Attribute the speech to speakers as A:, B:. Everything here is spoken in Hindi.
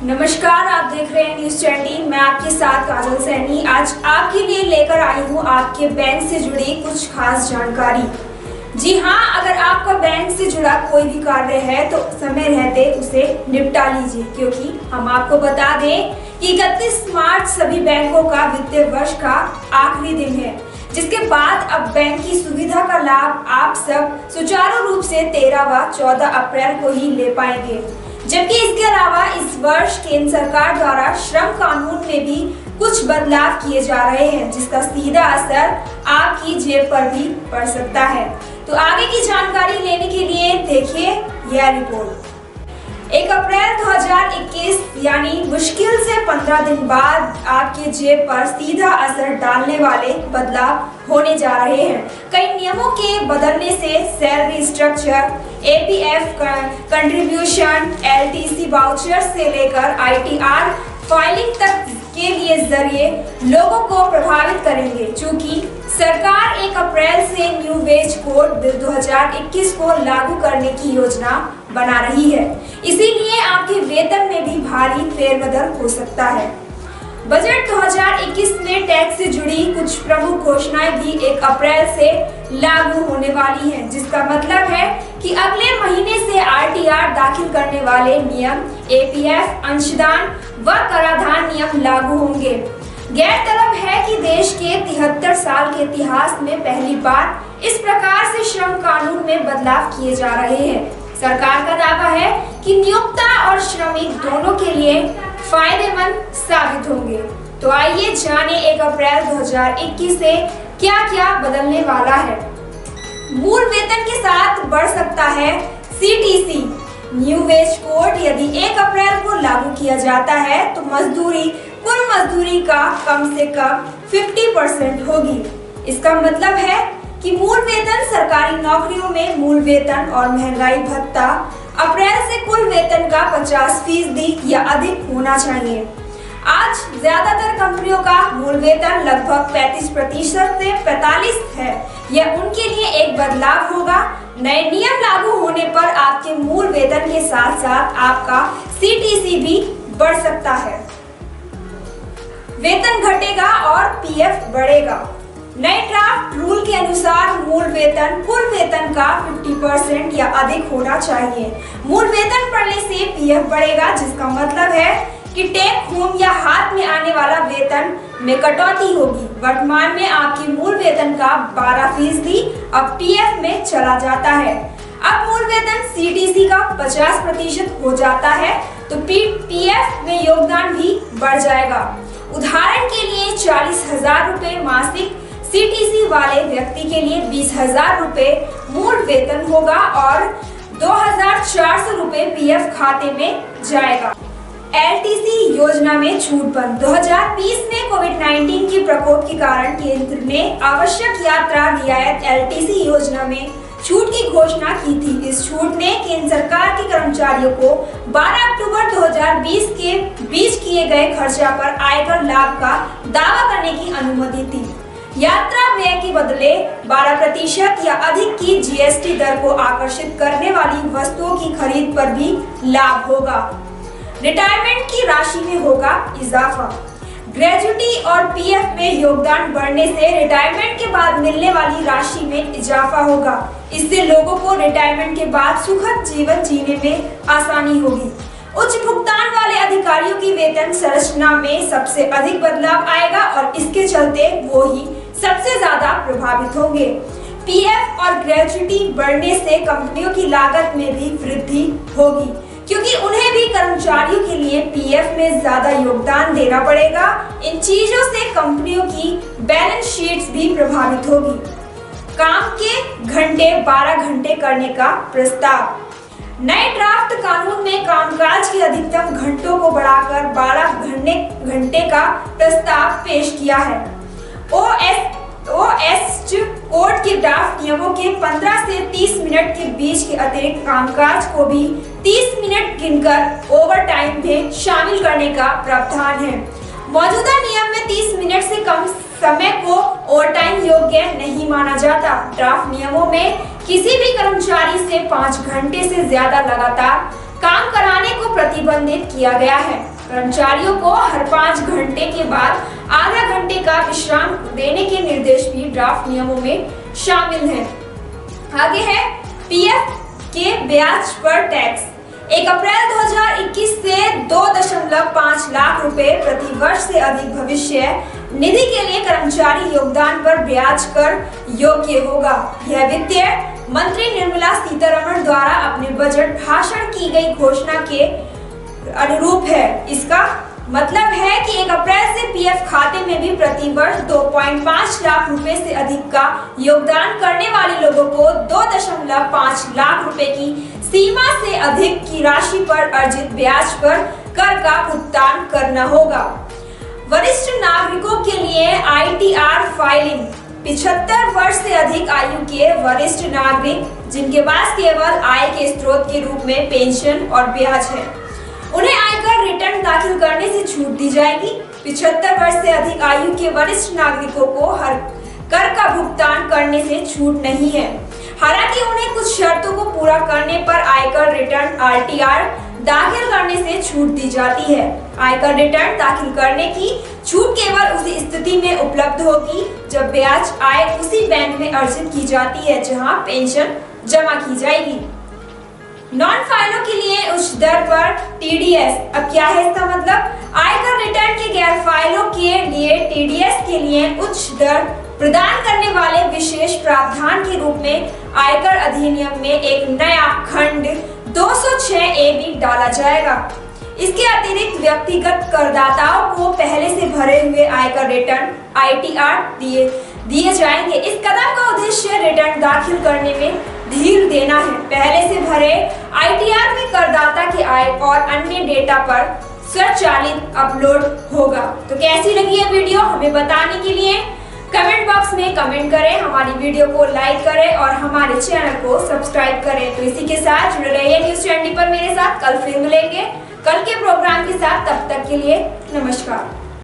A: नमस्कार, आप देख रहे हैं न्यूज़ 18। मैं आपके साथ काजल सैनी। आज आपके लिए लेकर आई हूँ आपके बैंक से जुड़ी कुछ खास जानकारी। जी हाँ, अगर आपका बैंक से जुड़ा कोई भी कार्य है तो समय रहते उसे निपटा लीजिए, क्योंकि हम आपको बता दें कि 31 मार्च सभी बैंकों का वित्तीय वर्ष का आखिरी दिन है, जिसके बाद अब बैंक की सुविधा का लाभ आप सब सुचारू रूप से 13 व 14 अप्रैल को ही ले पाएंगे। जबकि इसके अलावा इस वर्ष केंद्र सरकार द्वारा श्रम कानून में भी कुछ बदलाव किए जा रहे हैं, जिसका सीधा असर आपकी जेब पर भी पड़ सकता है। तो आगे की जानकारी लेने के लिए देखिए यह रिपोर्ट। 1 अप्रैल 2021 यानी मुश्किल से 15 दिन बाद आपके जेब पर सीधा असर डालने वाले बदलाव होने जा रहे हैं। कई नियमों के बदलने से salary structure, APF contribution, LTC voucher से लेकर आईटीआर फाइलिंग तक के लिए जरिए लोगों को प्रभावित करेंगे। चूंकि सरकार 1 अप्रैल से न्यू वेज कोड बिल 2021 को लागू करने की योजना बना रही है, इसीलिए आपके वेतन में भी भारी फेरबदल हो सकता है। बजट 2021 में टैक्स से जुड़ी कुछ प्रमुख घोषणाएं भी 1 अप्रैल से लागू होने वाली हैं, जिसका मतलब है कि अगले महीने से आरटीआर दाखिल करने वाले नियम, एपीएफ अंशदान व कराधान नियम लागू होंगे। गौरतलब है कि देश के 73 साल के इतिहास में पहली बार इस प्रकार से श्रम कानून में बदलाव किए जा रहे हैं। सरकार का दावा है कि नियोक्ता और श्रमिक दोनों के लिए फायदेमंद साबित होंगे। तो आइए जाने 1 अप्रैल 2021 से क्या-क्या बदलने वाला है। मूल वेतन के साथ बढ़ सकता है सीटीसी। न्यू वेज कोड यदि 1 अप्रैल को लागू किया जाता है तो कुल मजदूरी का कम से कम 50% होगी। इसका मतलब है कि मूल वेतन, सरकारी नौकरियों में मूल वेतन और महंगाई भत्ता अप्रैल से कुल वेतन का 50% या अधिक होना चाहिए। आज ज्यादातर कंपनियों का मूल वेतन लगभग 35% से 45% है। यह उनके लिए एक बदलाव होगा। नए नियम लागू होने पर आपके मूल वेतन के साथ साथ आपका सीटीसी भी बढ़ सकता है। वेतन घटेगा और पीएफ बढ़ेगा। नए ड्राफ्ट रूल के अनुसार मूल वेतन कुल वेतन का 50% या अधिक होना चाहिए। मूल वेतन बढ़ने से पीएफ बढ़ेगा, जिसका मतलब है कि टेक होम या हाथ में आने वाला वेतन में कटौती होगी। वर्तमान में आपकी मूल वेतन का 12% अब पीएफ में चला जाता है। अब मूल वेतन सीटीसी का 50% हो जाता है तो पीएफ में योगदान भी बढ़ जाएगा। उदाहरण के लिए 40,000 रुपए मासिक सीटीसी वाले व्यक्ति के लिए 20,000 रुपए मूल वेतन होगा और 2,400 रुपए पीएफ खाते में जाएगा। एलटीसी योजना में छूट बंद। 2020 में कोविड-19 के प्रकोप के कारण केंद्र ने आवश्यक यात्रा रियायत एलटीसी योजना में छूट की घोषणा की थी। इस छूट ने केंद्र सरकार के कर्मचारियों को 12 अक्टूबर 2020 के बीच किए गए खर्चा पर आयकर लाभ का दावा करने की अनुमति दी। यात्रा व्यय के बदले 12% या अधिक की जीएसटी दर को आकर्षित करने वाली वस्तुओं की खरीद पर भी लाभ होगा। रिटायरमेंट की राशि में होगा इजाफा। ग्रेजुटी और पीएफ में योगदान बढ़ने से रिटायरमेंट के बाद मिलने वाली राशि में इजाफा होगा। इससे लोगों को रिटायरमेंट के बाद सुखद जीवन जीने में आसानी होगी। उच्च भुगतान वाले अधिकारियों की वेतन संरचना में सबसे अधिक बदलाव आएगा और इसके चलते वो ही सबसे ज्यादा प्रभावित होंगे। पीएफ और ग्रेजुटी बढ़ने से कंपनियों की लागत में भी वृद्धि होगी, क्योंकि उन्हें भी कर्मचारियों के लिए पीएफ में ज्यादा योगदान देना पड़ेगा। इन चीजों से कंपनियों की बैलेंस शीट्स भी प्रभावित होगी। काम के घंटे 12 घंटे करने का प्रस्ताव। नए ड्राफ्ट कानून में कामकाज के अधिकतम घंटों को बढ़ाकर 12 घंटे का प्रस्ताव पेश किया है। ओएस कोड के ड्राफ्ट नियमों के 15 से 30 मिनट के बीच के अतिरिक्त कामकाज को भी 30 मिनट गिनकर ओवर टाइम में शामिल करने का प्रावधान है। मौजूदा नियम में 30 मिनट से कम समय को ओवरटाइम योग्य नहीं माना जाता। ड्राफ्ट नियमों में किसी भी कर्मचारी से 5 घंटे से ज्यादा लगातार काम कराने को प्रतिबंधित किया गया है। कर्मचारियों को हर 5 घंटे के बाद आधा घंटे का विश्राम देने के निर्देश भी ड्राफ्ट नियमों में शामिल हैं। आगे है पीएफ के ब्याज पर टैक्स। 1 अप्रैल 2021 से 2.5 लाख रुपए प्रति वर्ष से अधिक भविष्य निधि के लिए कर्मचारी योगदान पर ब्याज कर योग्य होगा। यह वित्तीय मंत्री निर्मला सीतारमण द्वारा अपने बजट भाषण की गई घोषणा के अनुरूप है। इसका मतलब है कि 1 अप्रैल से पीएफ खाते में भी प्रति वर्ष 2.5 लाख रुपए से अधिक का योगदान करने वाले लोगों को 2.5 लाख रुपए की सीमा से अधिक की राशि पर अर्जित ब्याज पर कर का भुगतान करना होगा। वरिष्ठ नागरिकों के लिए ITR फाइलिंग। 75 वर्ष से अधिक आयु के वरिष्ठ नागरिक जिनके पास केवल आय के स्रोत के रूप में पेंशन और ब्याज है, उन्हें आयकर रिटर्न दाखिल करने से छूट दी जाएगी। 75 वर्ष से अधिक आयु के वरिष्ठ नागरिकों को हर कर का भुगतान करने से छूट नहीं है। हालांकि उन्हें कुछ शर्तों को पूरा करने पर आयकर रिटर्न RTR दाखिल करने से छूट दी जाती है। आयकर रिटर्न दाखिल करने की छूट केवल उसी स्थिति में उपलब्ध होगी जब ब्याज आय उसी बैंक में अर्जित की जाती है जहां पेंशन जमा की जाएगी। नॉन फाइलों के लिए उच्च दर पर TDS। अब क्या है इसका मतलब? आयकर रिटर्न के गैर फाइलों के लिए TDS के लिए उच्च दर प्रदान करने वाले विशेष प्रावधान के रूप में आयकर अधिनियम में एक नया खंड 206A डाला जाएगा। इसके अतिरिक्त व्यक्तिगत करदाताओं को पहले से भरे हुए आयकर रिटर्न ITR दिए जाएंगे। इस कदम का उद्देश्य रिटर्न दाखिल करने में धीर देना है। पहले से भरे ITR में करदाता के आय और अन्य डेटा पर स्वचालित अपलोड होगा। तो कैसी लगी ये वीडियो हमें बताने के लिए कमेंट बॉक्स में कमेंट करें, हमारी वीडियो को लाइक करें और हमारे चैनल को सब्सक्राइब करें। तो इसी के साथ जुड़े रहिए न्यूज़ 20 पर मेरे साथ। कल फिर मिलेंगे कल के प्रोग्राम के साथ। तब तक के लिए नमस्कार।